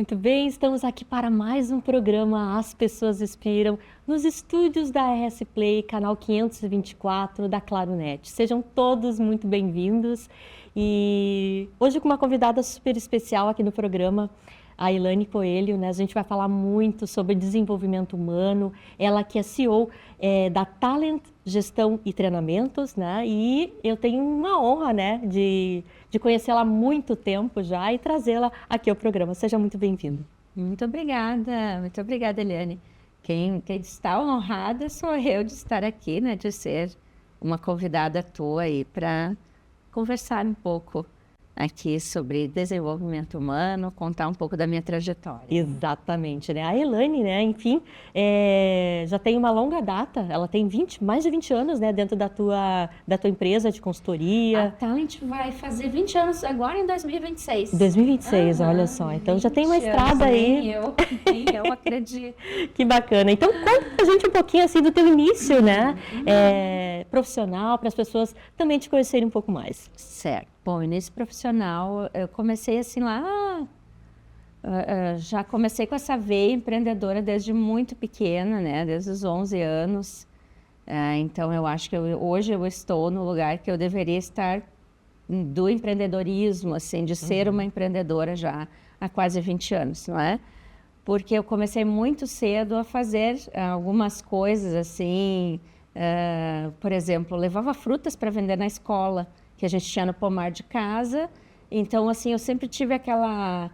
Muito bem, estamos aqui para mais um programa As Pessoas Inspiram, nos estúdios da RS Play, canal 524 da Claronet. Sejam todos muito bem-vindos e hoje com uma convidada super especial aqui no programa, a Elaine Coelho, né? A gente vai falar muito sobre desenvolvimento humano, ela que é CEO da Talent Gestão e Treinamentos, né? E eu tenho uma honra, né, de conhecê-la há muito tempo já e trazê-la aqui ao programa. Seja muito bem-vindo. Muito obrigada, Eliane. Quem está honrada sou eu de estar aqui, né, de ser uma convidada tua aí para conversar um pouco aqui sobre desenvolvimento humano, contar um pouco da minha trajetória. Exatamente, né? A Elaine, né, enfim, já tem uma longa data, ela tem mais de 20 anos, né, dentro da tua empresa de A consultoria. Talent vai fazer 20 anos agora em 2026. 2026, olha só, então já tem uma estrada aí. Nem eu acredito. Que bacana. Então, conta pra gente um pouquinho assim do teu início, né, profissional, para as pessoas também te conhecerem um pouco mais. Certo. Bom, início profissional, eu comecei assim lá, já comecei com essa veia empreendedora desde muito pequena, né, desde os 11 anos. Então, eu acho que hoje eu estou no lugar que eu deveria estar do empreendedorismo, assim, de ser uma empreendedora já há quase 20 anos, não é? Porque eu comecei muito cedo a fazer algumas coisas assim, por exemplo, levava frutas para vender na escola, que a gente tinha no pomar de casa. Então, assim, eu sempre tive aquela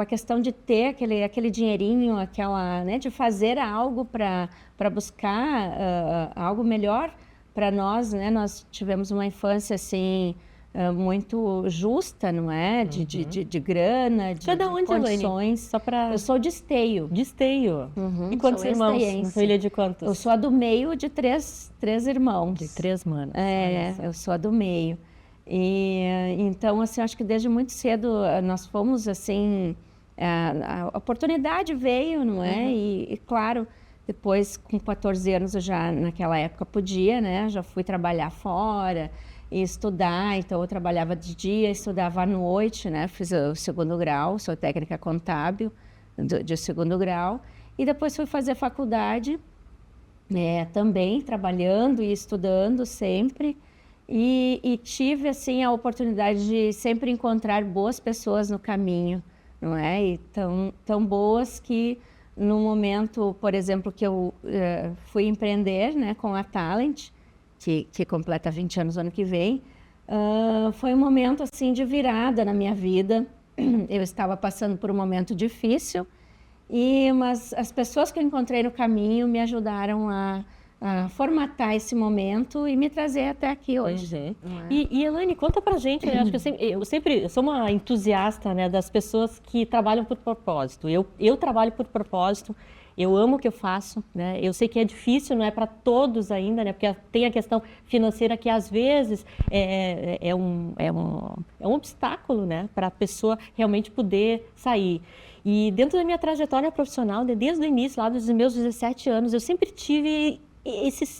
questão de ter aquele dinheirinho, né, de fazer algo para buscar algo melhor para nós, né? Nós tivemos uma infância, assim, muito justa, não é? De grana, de condições. Só pra... Eu sou de Esteio. De Esteio. E quantos irmãos? Uma família de quantos? Eu sou a do meio de três irmãos. De 3 manos. Eu sou a do meio. E então, assim, acho que desde muito cedo nós fomos, assim, a oportunidade veio, não é? E claro, depois com 14 anos eu já, naquela época, podia, né? Já fui trabalhar fora e estudar, então eu trabalhava de dia, estudava à noite, né? Fiz o 2º grau, sou técnica contábil de 2º grau. E depois fui fazer faculdade, também trabalhando e estudando sempre. E tive, assim, a oportunidade de sempre encontrar boas pessoas no caminho, não é? E tão boas que no momento, por exemplo, que eu fui empreender, né, com a Talent, que completa 20 anos no ano que vem, foi um momento, assim, de virada na minha vida. Eu estava passando por um momento difícil, mas as pessoas que eu encontrei no caminho me ajudaram a formatar esse momento e me trazer até aqui hoje. E Elaine, conta pra gente, né? Acho que eu sou uma entusiasta, né, das pessoas que trabalham por propósito. Eu trabalho por propósito, eu amo o que eu faço, né? Eu sei que é difícil, não é para todos ainda, né? Porque tem a questão financeira que às vezes é um obstáculo, né, para a pessoa realmente poder sair. E dentro da minha trajetória profissional, né, desde o início, lá dos meus 17 anos, eu sempre tive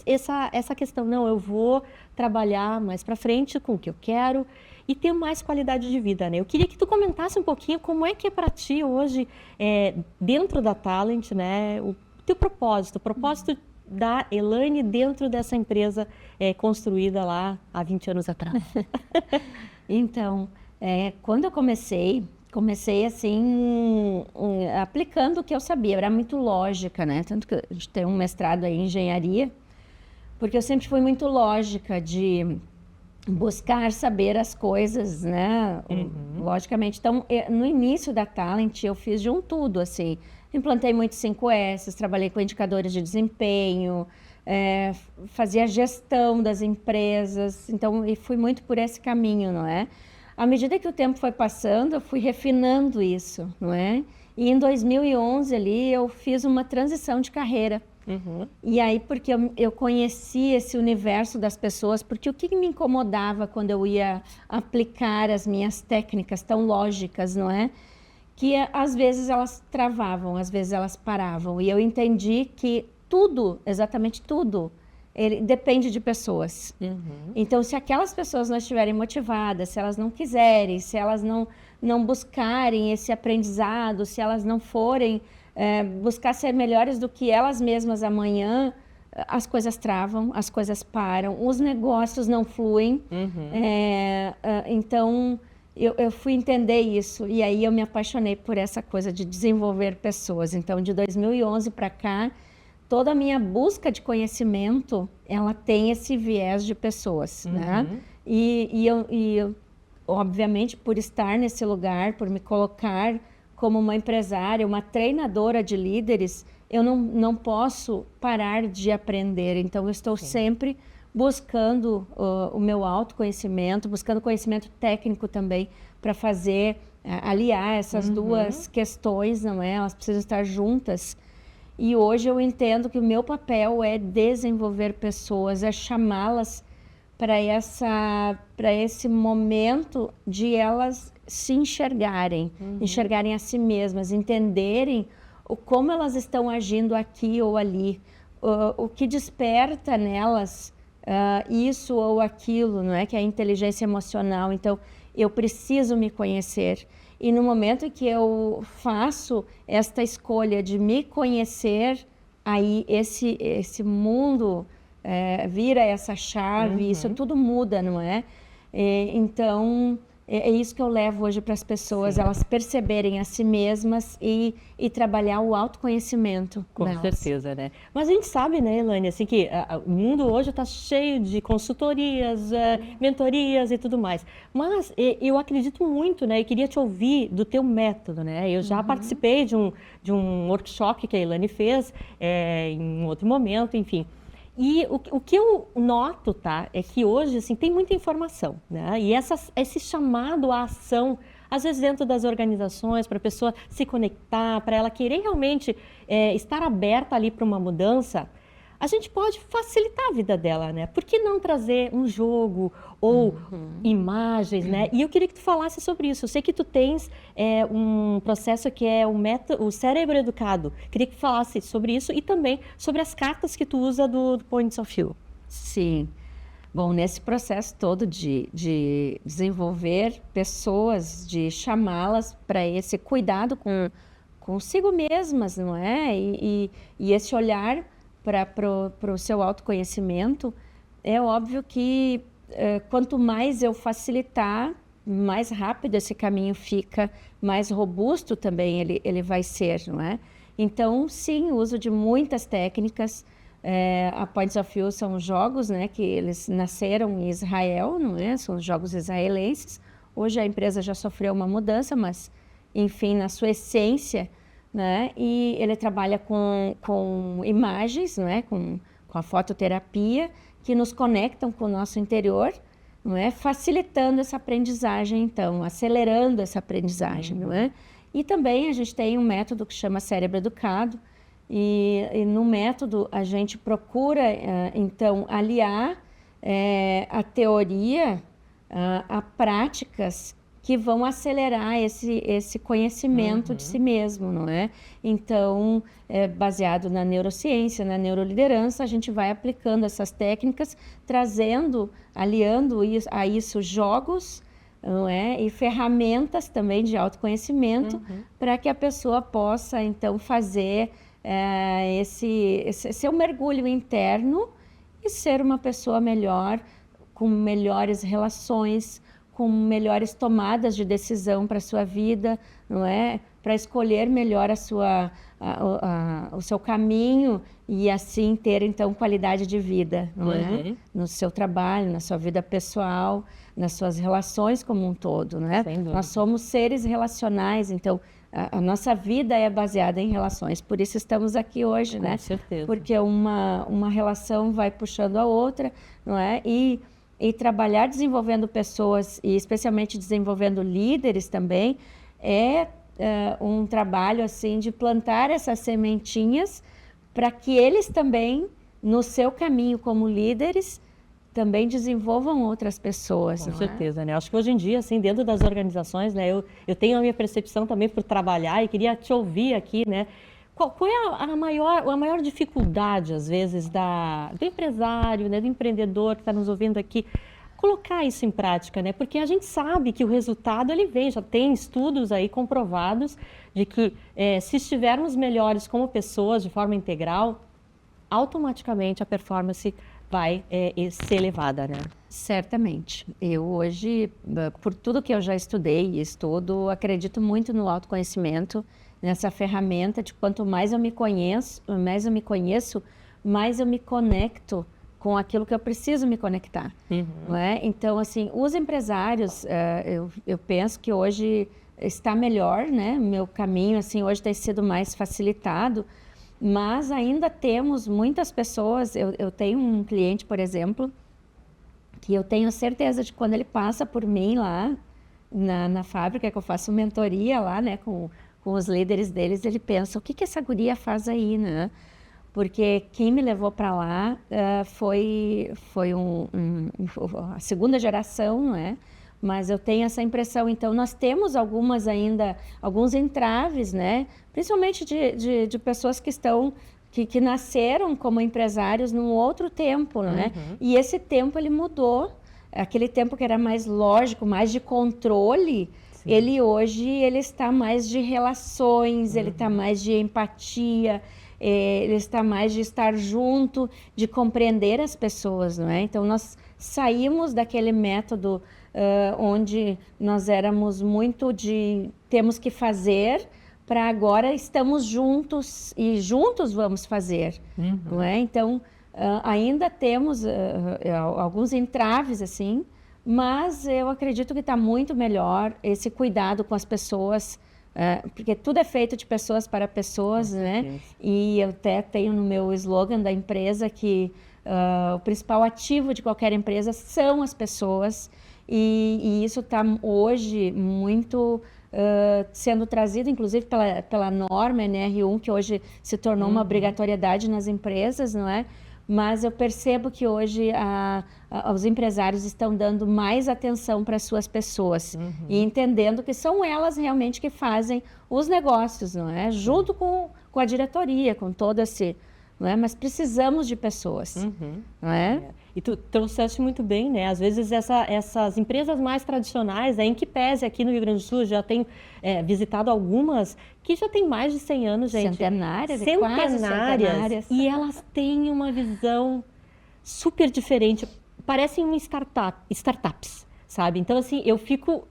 essa questão, não, eu vou trabalhar mais para frente com o que eu quero e ter mais qualidade de vida, né? Eu queria que tu comentasse um pouquinho como é que é para ti hoje, dentro da Talent, né, o teu propósito, o propósito da Elaine dentro dessa empresa construída lá há 20 anos atrás. Então, quando eu comecei assim, aplicando o que eu sabia, era muito lógica, né? Tanto que a gente tem um mestrado aí em engenharia, porque eu sempre fui muito lógica de buscar saber as coisas, né? Logicamente. Então, no início da Talent, eu fiz de um tudo, assim. Implantei muito 5S, trabalhei com indicadores de desempenho, fazia gestão das empresas, então, e fui muito por esse caminho, não é? À medida que o tempo foi passando, eu fui refinando isso, não é? E em 2011 ali eu fiz uma transição de carreira. E aí porque eu conheci esse universo das pessoas, porque o que me incomodava quando eu ia aplicar as minhas técnicas tão lógicas, não é? Que às vezes elas travavam, às vezes elas paravam. E eu entendi que tudo, exatamente tudo, ele depende de pessoas. Então, se aquelas pessoas não estiverem motivadas, se elas não quiserem, se elas não buscarem esse aprendizado, se elas não forem buscar ser melhores do que elas mesmas amanhã, as coisas travam, as coisas param, os negócios não fluem. Então, eu fui entender isso e aí eu me apaixonei por essa coisa de desenvolver pessoas. Então, de 2011 para cá, toda a minha busca de conhecimento, ela tem esse viés de pessoas, né? E eu, obviamente, por estar nesse lugar, por me colocar como uma empresária, uma treinadora de líderes, eu não posso parar de aprender. Então, eu estou sempre buscando o meu autoconhecimento, buscando conhecimento técnico também para fazer, aliar essas duas questões, não é? Elas precisam estar juntas. E hoje eu entendo que o meu papel é desenvolver pessoas, é chamá-las para esse momento de elas se enxergarem, enxergarem a si mesmas, entenderem como elas estão agindo aqui ou ali, o que desperta nelas isso ou aquilo, não é? Que é a inteligência emocional. Então, eu preciso me conhecer. E no momento em que eu faço esta escolha de me conhecer, aí esse mundo vira essa chave, isso tudo muda, não é? Então, é isso que eu levo hoje para as pessoas, elas perceberem a si mesmas e trabalhar o autoconhecimento. Com certeza, né? Mas a gente sabe, né, Elaine, assim, que o mundo hoje está cheio de consultorias, mentorias e tudo mais. Mas eu acredito muito, né, e queria te ouvir do teu método, né? Eu já participei de um workshop que a Elaine fez em um outro momento, enfim. E o que eu noto, tá, é que hoje, assim, tem muita informação, né? E esse chamado à ação, às vezes dentro das organizações, para a pessoa se conectar, para ela querer realmente estar aberta ali para uma mudança, a gente pode facilitar a vida dela, né? Por que não trazer um jogo ou imagens, né? E eu queria que tu falasse sobre isso. Eu sei que tu tens um processo que é o cérebro educado. Queria que tu falasse sobre isso e também sobre as cartas que tu usa do Points of View. Sim. Bom, nesse processo todo de desenvolver pessoas, de chamá-las para esse cuidado consigo mesmas, não é? E esse olhar para o seu autoconhecimento, é óbvio que quanto mais eu facilitar, mais rápido esse caminho fica, mais robusto também ele vai ser, não é? Então, sim, o uso de muitas técnicas. A Points of View são jogos, né, que eles nasceram em Israel, não é? São jogos israelenses. Hoje a empresa já sofreu uma mudança, mas, enfim, na sua essência, né? E ele trabalha com imagens, não é? Com a fototerapia, que nos conectam com o nosso interior, não é? Facilitando essa aprendizagem, então, acelerando essa aprendizagem, não é? E também a gente tem um método que chama Cérebro Educado, e no método a gente procura, então, aliar a teoria a práticas que vão acelerar esse conhecimento de si mesmo, não é? Então, baseado na neurociência, na neuroliderança, a gente vai aplicando essas técnicas, aliando a isso jogos, não é? E ferramentas também de autoconhecimento para que a pessoa possa, então, fazer seu mergulho interno e ser uma pessoa melhor, com melhores relações, com melhores tomadas de decisão para a sua vida, não é? Para escolher melhor o seu caminho e assim ter, então, qualidade de vida, não é? No seu trabalho, na sua vida pessoal, nas suas relações como um todo, não é? Nós somos seres relacionais, então, a nossa vida é baseada em relações, por isso estamos aqui hoje, né? Com certeza. Porque uma relação vai puxando a outra, não é? E trabalhar desenvolvendo pessoas, e especialmente desenvolvendo líderes também, é um trabalho assim de plantar essas sementinhas para que eles também, no seu caminho como líderes, também desenvolvam outras pessoas. Com certeza, né? Acho que hoje em dia, assim, dentro das organizações, né, eu tenho a minha percepção também por trabalhar e queria te ouvir aqui, né? qual é a maior dificuldade, às vezes, do empresário, né, do empreendedor que está nos ouvindo aqui, colocar isso em prática, né? Porque a gente sabe que o resultado ele vem, já tem estudos aí comprovados de que se estivermos melhores como pessoas de forma integral, automaticamente a performance vai ser elevada, né? Certamente. Eu hoje, por tudo que eu já estudei e estudo, acredito muito no autoconhecimento, nessa ferramenta de quanto mais eu me conheço, mais eu me conecto com aquilo que eu preciso me conectar. Não é? Então, assim, os empresários, eu penso que hoje está melhor, né? Meu caminho, assim, hoje tem sido mais facilitado, mas ainda temos muitas pessoas. Eu tenho um cliente, por exemplo, que eu tenho certeza de que quando ele passa por mim lá na fábrica, que eu faço mentoria lá, né, com os líderes deles, ele pensa, o que essa guria faz aí, né? Porque quem me levou para lá foi a segunda geração, não é? Mas eu tenho essa impressão. Então, nós temos alguns entraves, né? Principalmente de pessoas que nasceram como empresários num outro tempo, né? E esse tempo, ele mudou. Aquele tempo que era mais lógico, mais de controle, ele hoje está mais de relações, ele está mais de empatia, ele está mais de estar junto, de compreender as pessoas, não é? Então, nós saímos daquele método onde nós éramos muito de temos que fazer, para agora estamos juntos e juntos vamos fazer, não é? Então, ainda temos alguns entraves, assim, mas eu acredito que está muito melhor esse cuidado com as pessoas, porque tudo é feito de pessoas para pessoas, né? E eu até tenho no meu slogan da empresa que o principal ativo de qualquer empresa são as pessoas, e isso está hoje muito sendo trazido, inclusive pela norma NR1, que hoje se tornou uma obrigatoriedade nas empresas, não é? Mas eu percebo que hoje os empresários estão dando mais atenção para as suas pessoas e entendendo que são elas realmente que fazem os negócios, não é? Junto com a diretoria, com todo esse... Não é? Mas precisamos de pessoas, não é? E tu trouxeste muito bem, né? Às vezes essas empresas mais tradicionais, em que pese aqui no Rio Grande do Sul, já tenho visitado algumas que já têm mais de 100 anos, gente. Centenárias. E elas têm uma visão super diferente. Parecem startups, sabe? Então, assim, eu fico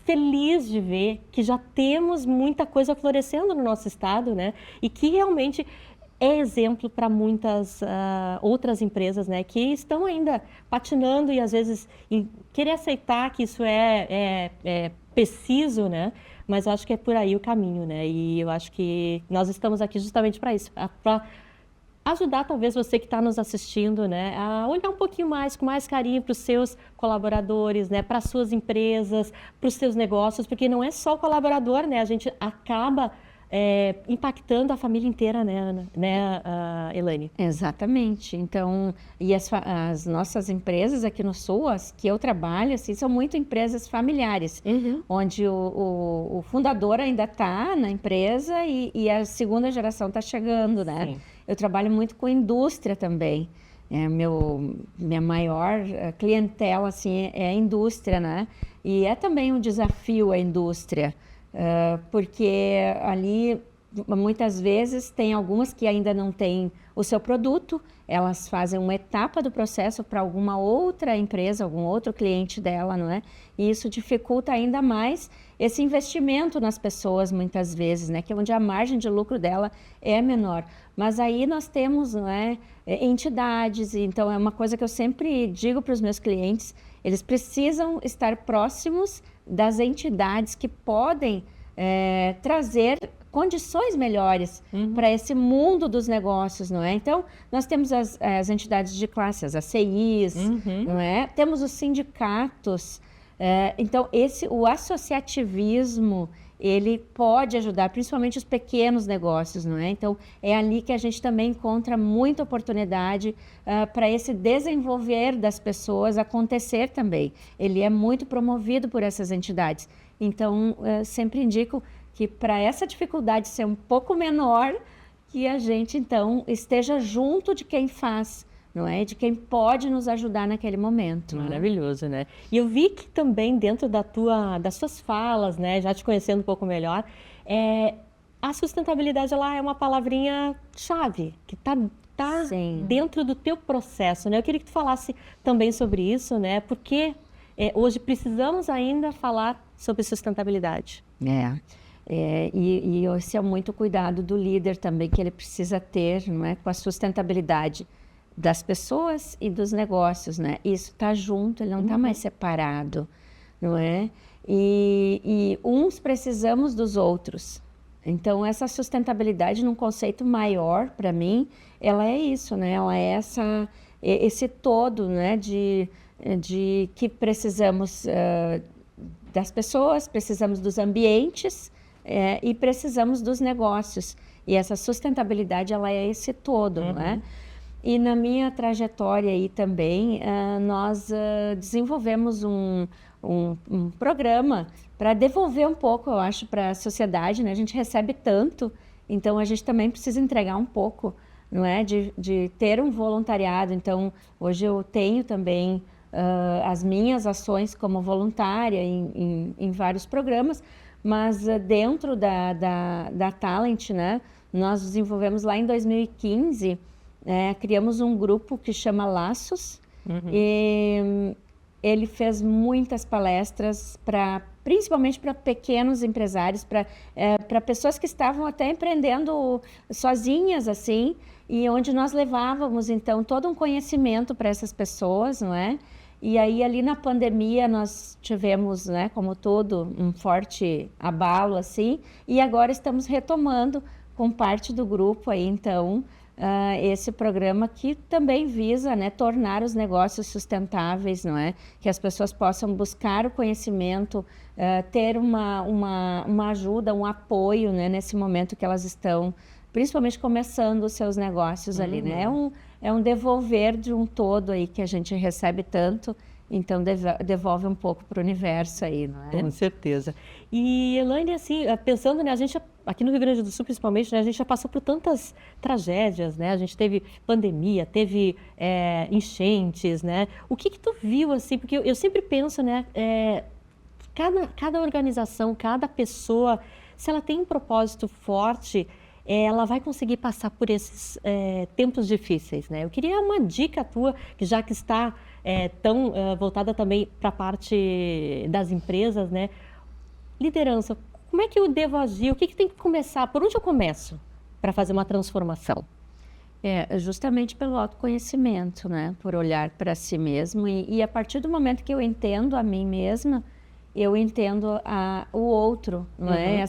feliz de ver que já temos muita coisa florescendo no nosso estado, né? E que realmente é exemplo para muitas outras empresas, né, que estão ainda patinando e às vezes querer aceitar que isso é preciso, né, mas eu acho que é por aí o caminho, né, e eu acho que nós estamos aqui justamente para isso, para ajudar talvez você que está nos assistindo, né, a olhar um pouquinho mais, com mais carinho para os seus colaboradores, né, para as suas empresas, para os seus negócios, porque não é só o colaborador, né, a gente acaba impactando a família inteira, né, Elaine? Exatamente. Então, e as nossas empresas aqui no Sul, as que eu trabalho, assim, são muito empresas familiares, onde o fundador ainda está na empresa e a segunda geração está chegando, né? Sim. Eu trabalho muito com indústria também. Minha maior clientela, assim, é a indústria, né? E é também um desafio a indústria. Porque ali muitas vezes tem algumas que ainda não têm o seu produto, elas fazem uma etapa do processo para alguma outra empresa, algum outro cliente dela, não é? E isso dificulta ainda mais esse investimento nas pessoas muitas vezes, né? Que é onde a margem de lucro dela é menor. Mas aí nós temos, não é, entidades, então é uma coisa que eu sempre digo para os meus clientes, eles precisam estar próximos das entidades que podem trazer condições melhores para esse mundo dos negócios, não é? Então, nós temos as entidades de classe, as ACIs, não é? Temos os sindicatos. Então, o associativismo, ele pode ajudar, principalmente os pequenos negócios, não é? Então, é ali que a gente também encontra muita oportunidade para esse desenvolver das pessoas acontecer também. Ele é muito promovido por essas entidades. Então, sempre indico que para essa dificuldade ser um pouco menor, que a gente, então, esteja junto de quem faz, não é? De quem pode nos ajudar naquele momento. Maravilhoso, né? E eu vi que também dentro das suas falas, né, já te conhecendo um pouco melhor, a sustentabilidade ela é uma palavrinha chave, que está Sim. dentro do teu processo, né? Eu queria que tu falasse também sobre isso, né? Porque hoje precisamos ainda falar sobre sustentabilidade. E esse é muito cuidado do líder também, que ele precisa ter, não é, com a sustentabilidade das pessoas e dos negócios, né? Isso está junto, ele não está mais separado, não é? E uns precisamos dos outros. Então, essa sustentabilidade, num conceito maior, para mim, ela é isso, né? Ela é esse todo, né? De que precisamos das pessoas, precisamos dos ambientes e precisamos dos negócios. E essa sustentabilidade, ela é esse todo, não é? E na minha trajetória aí também, nós desenvolvemos um programa para devolver um pouco, eu acho, para a sociedade, né? A gente recebe tanto, então a gente também precisa entregar um pouco, não é? De ter um voluntariado. Então, hoje eu tenho também as minhas ações como voluntária em vários programas, mas dentro da Talent, né? Nós desenvolvemos lá em 2015, criamos um grupo que chama Laços, e ele fez muitas palestras principalmente para pequenos empresários, para pessoas que estavam até empreendendo sozinhas, assim, e onde nós levávamos, então, todo um conhecimento para essas pessoas, não é? E aí, ali na pandemia, nós tivemos, né, como todo, um forte abalo, assim, e agora estamos retomando com parte do grupo aí, então, esse programa que também visa, né, tornar os negócios sustentáveis, não é? Que as pessoas possam buscar o conhecimento, ter uma ajuda, um apoio, né, nesse momento que elas estão, principalmente começando os seus negócios ali, né? É um devolver de um todo aí que a gente recebe tanto, então devolve um pouco para o universo aí, não é? Com certeza. E, Elaine, assim, pensando, né, a gente aqui no Rio Grande do Sul, principalmente, né, a gente já passou por tantas tragédias, né? A gente teve pandemia, teve enchentes, né? O que tu viu, assim, porque eu sempre penso, né, cada organização, cada pessoa, se ela tem um propósito forte, ela vai conseguir passar por esses tempos difíceis, né? Eu queria uma dica tua, que já que está tão voltada também para a parte das empresas, né? Liderança, como é que eu devo agir? O que tem que começar? Por onde eu começo para fazer uma transformação? Justamente pelo autoconhecimento, né? Por olhar para si mesmo e a partir do momento que eu entendo a mim mesma, eu entendo o outro, não é?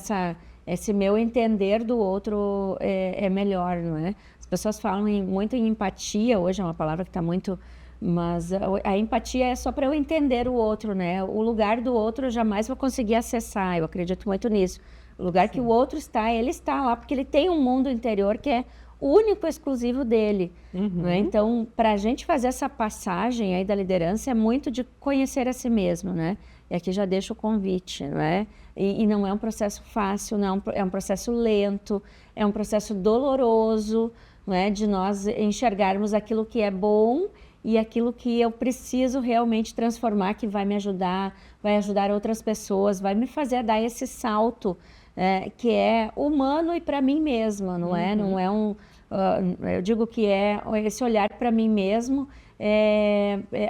Esse meu entender do outro é melhor, não é? As pessoas falam muito em empatia, hoje é uma palavra que está muito... Mas a empatia é só para eu entender o outro, né? O lugar do outro eu jamais vou conseguir acessar, eu acredito muito nisso. O lugar que o outro está, ele está lá, porque ele tem um mundo interior que é único, exclusivo dele. Né? Então, para a gente fazer essa passagem aí da liderança, é muito de conhecer a si mesmo, né? E aqui já deixo o convite, não é? E não é um processo fácil, não, é um processo lento, é um processo doloroso, não é? De nós enxergarmos aquilo que é bom e aquilo que eu preciso realmente transformar, que vai me ajudar, vai ajudar outras pessoas, vai me fazer dar esse salto, que é humano e para mim mesma, não é? Não é eu digo que esse olhar para mim mesmo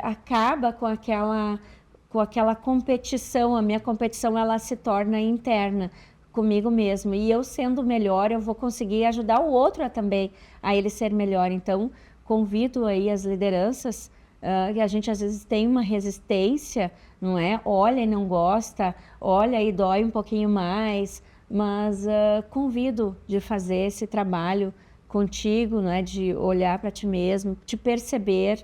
acaba com aquela competição. A minha competição, ela se torna interna comigo mesmo, e eu sendo melhor, eu vou conseguir ajudar o outro também a ele ser melhor. Então, convido aí as lideranças, que a gente às vezes tem uma resistência, não é? Olha e não gosta, olha e dói um pouquinho mais, mas convido de fazer esse trabalho contigo, não é? De olhar para ti mesmo, te perceber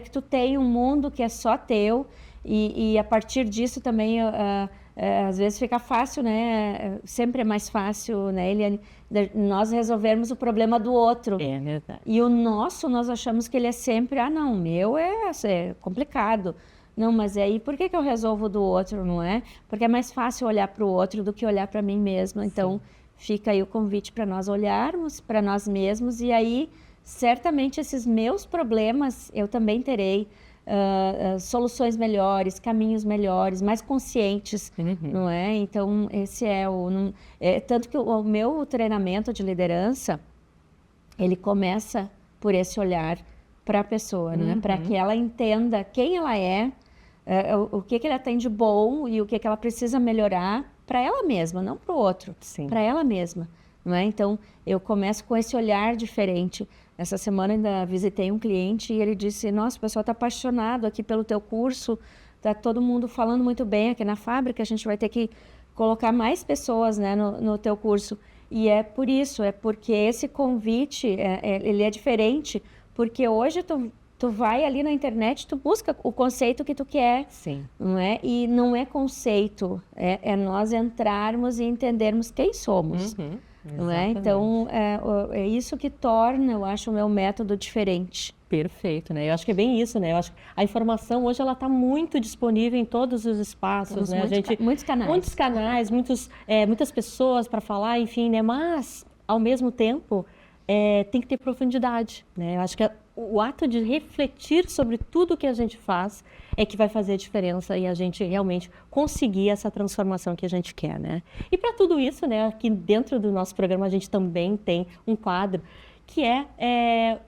que tu tem um mundo que é só teu, e a partir disso também às vezes fica fácil, né? Sempre é mais fácil, né, Eliane, nós resolvermos o problema do outro. É verdade. E o nosso, nós achamos que ele é sempre, não, o meu é complicado. Não, mas aí por que eu resolvo do outro, não é? Porque é mais fácil olhar para o outro do que olhar para mim mesma. Então, fica aí o convite para nós olharmos para nós mesmos e aí certamente esses meus problemas eu também terei soluções melhores, caminhos melhores, mais conscientes, não é? Então esse é tanto que o meu treinamento de liderança ele começa por esse olhar para a pessoa, não é? Para que ela entenda quem ela é, o que ela tem de bom e o que ela precisa melhorar para ela mesma, não para o outro, para ela mesma, não é? Então eu começo com esse olhar diferente. Essa semana ainda visitei um cliente e ele disse: nossa, o pessoal está apaixonado aqui pelo teu curso, está todo mundo falando muito bem aqui na fábrica, a gente vai ter que colocar mais pessoas, né, no teu curso. E é por isso, é porque esse convite, ele é diferente, porque hoje tu vai ali na internet, tu busca o conceito que tu quer, não é? E não é conceito, é nós entrarmos e entendermos quem somos. Não é? Então, é isso que torna, eu acho, o meu método diferente. Perfeito, né? Eu acho que é bem isso, né? Eu acho que a informação hoje ela está muito disponível em todos os espaços, né? Muitos canais. Muitos canais, muitas pessoas para falar, enfim, né? Mas, ao mesmo tempo, tem que ter profundidade, né? Eu acho que o ato de refletir sobre tudo que a gente faz é que vai fazer a diferença e a gente realmente conseguir essa transformação que a gente quer, né? E para tudo isso, né, aqui dentro do nosso programa a gente também tem um quadro que é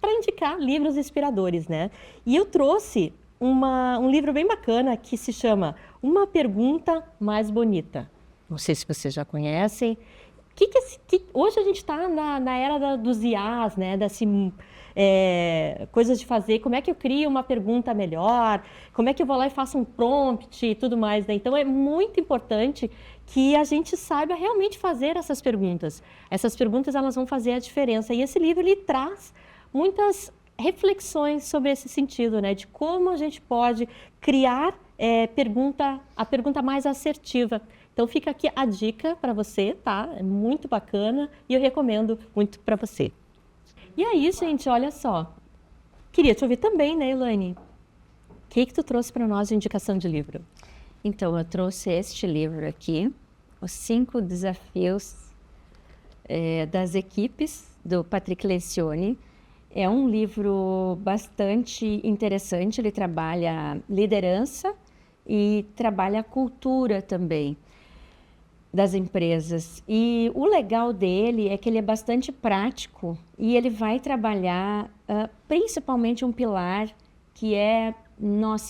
para indicar livros inspiradores, né? E eu trouxe um livro bem bacana que se chama Uma Pergunta Mais Bonita. Não sei se vocês já conhecem. Hoje a gente está na era dos IAs, né? Coisas de fazer, como é que eu crio uma pergunta melhor, como é que eu vou lá e faço um prompt e tudo mais, né? Então é muito importante que a gente saiba realmente fazer essas perguntas. Essas perguntas elas vão fazer a diferença e esse livro ele traz muitas reflexões sobre esse sentido, né? De como a gente pode criar a pergunta mais assertiva. Então fica aqui a dica para você, tá? É muito bacana e eu recomendo muito para você. E aí, gente, olha só. Queria te ouvir também, né, Elaine? O que tu trouxe para nós de indicação de livro? Então, eu trouxe este livro aqui, Os 5 Desafios das Equipes, do Patrick Lencioni. É um livro bastante interessante, ele trabalha liderança e trabalha a cultura também das empresas. E o legal dele é que ele é bastante prático e ele vai trabalhar principalmente um pilar que é,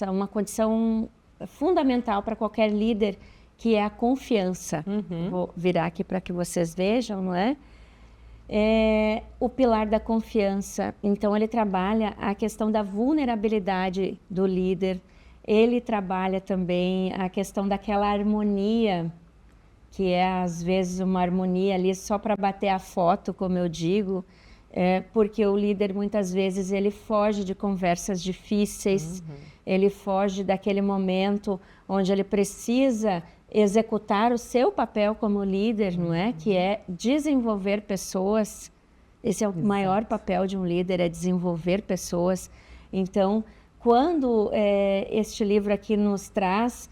uma condição fundamental para qualquer líder, que é a confiança. Vou virar aqui para que vocês vejam, não é? É o pilar da confiança. Então, ele trabalha a questão da vulnerabilidade do líder, ele trabalha também a questão daquela harmonia, que é às vezes uma harmonia ali só para bater a foto, como eu digo, porque o líder muitas vezes ele foge de conversas difíceis, ele foge daquele momento onde ele precisa executar o seu papel como líder, não é? Que é desenvolver pessoas. Esse é o maior papel de um líder, é desenvolver pessoas. Então, quando este livro aqui nos traz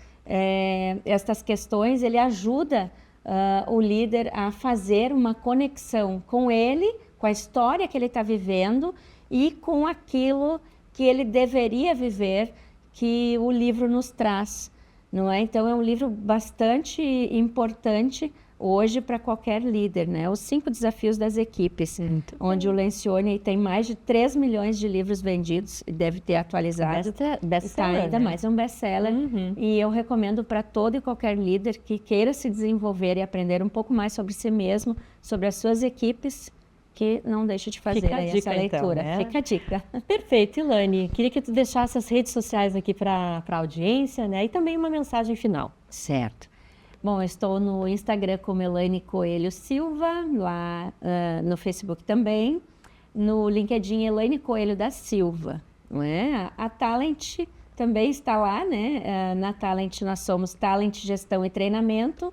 estas questões, ele ajuda o líder a fazer uma conexão com ele, com a história que ele está vivendo e com aquilo que ele deveria viver, que o livro nos traz, não é? Então, é um livro bastante importante hoje para qualquer líder, né? Os 5 Desafios das Equipes, onde o Lencioni tem mais de 3 milhões de livros vendidos e deve ter atualizado. Best-seller, ainda mais um best-seller. E eu recomendo para todo e qualquer líder que queira se desenvolver e aprender um pouco mais sobre si mesmo, sobre as suas equipes, que não deixe de fazer essa leitura. Então, né? Fica a dica. Perfeito, Elaine. Queria que tu deixasse as redes sociais aqui para a audiência, né? E também uma mensagem final. Certo. Bom, eu estou no Instagram como Elaine Coelho Silva, lá no Facebook também, no LinkedIn Elaine Coelho da Silva, não é? A Talent também está lá, né? Na Talent nós somos Talent Gestão e Treinamento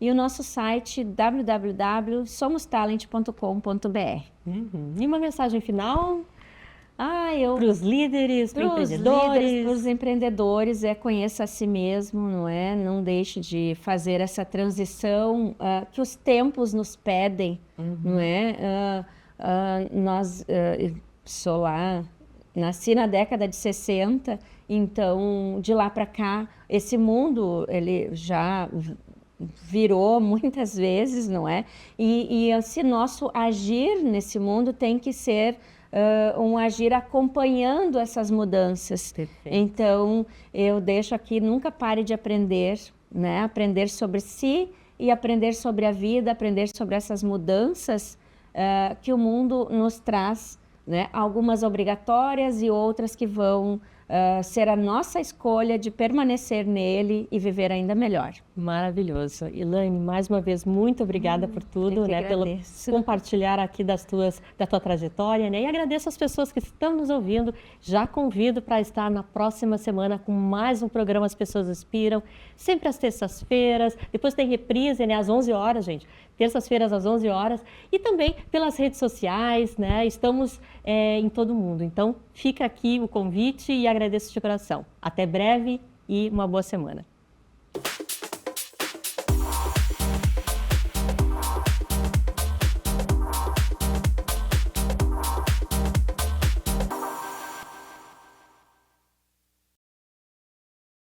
e o nosso site www.somostalent.com.br. E uma mensagem final? Para os líderes, para empreendedores. Para os empreendedores, conheça a si mesmo, não é? Não deixe de fazer essa transição que os tempos nos pedem, não é? Sou lá, nasci na década de 60, então de lá para cá, esse mundo ele já virou muitas vezes, não é? E esse nosso agir nesse mundo tem que ser um agir acompanhando essas mudanças. Perfeito. Então, eu deixo aqui, nunca pare de aprender, né? Aprender sobre si e aprender sobre a vida, aprender sobre essas mudanças que o mundo nos traz, né? Algumas obrigatórias e outras que vão ser a nossa escolha de permanecer nele e viver ainda melhor. Maravilhoso. Elaine, mais uma vez, muito obrigada por tudo, né, pelo compartilhar aqui da tua trajetória, né, e agradeço as pessoas que estão nos ouvindo. Já convido para estar na próxima semana com mais um programa As Pessoas Inspiram, sempre às terças-feiras, depois tem reprise, né, às 11 horas, gente, terças-feiras às 11 horas, e também pelas redes sociais, né, estamos em todo mundo. Então, fica aqui o convite e agradeço de coração. Até breve e uma boa semana.